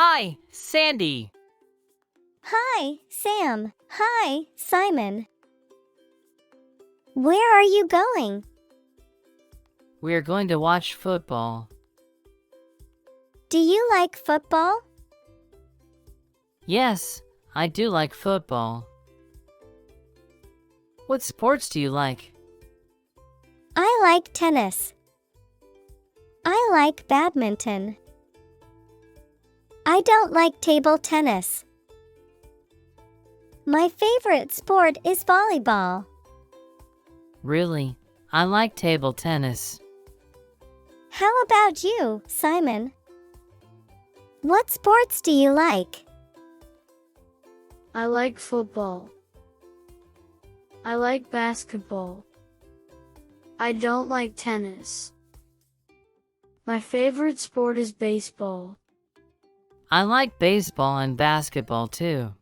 Hi, Sandy. Hi, Sam. Hi, Simon. Where are you going? We're going to watch football. Do you like football? Yes, I do like football. What sports do you like? I like tennis. I like badminton. I don't like table tennis. My favorite sport is volleyball. Really, I like table tennis. How about you, Simon? What sports do you like? I like football. I like basketball. I don't like tennis. My favorite sport is baseball. I like baseball and basketball too.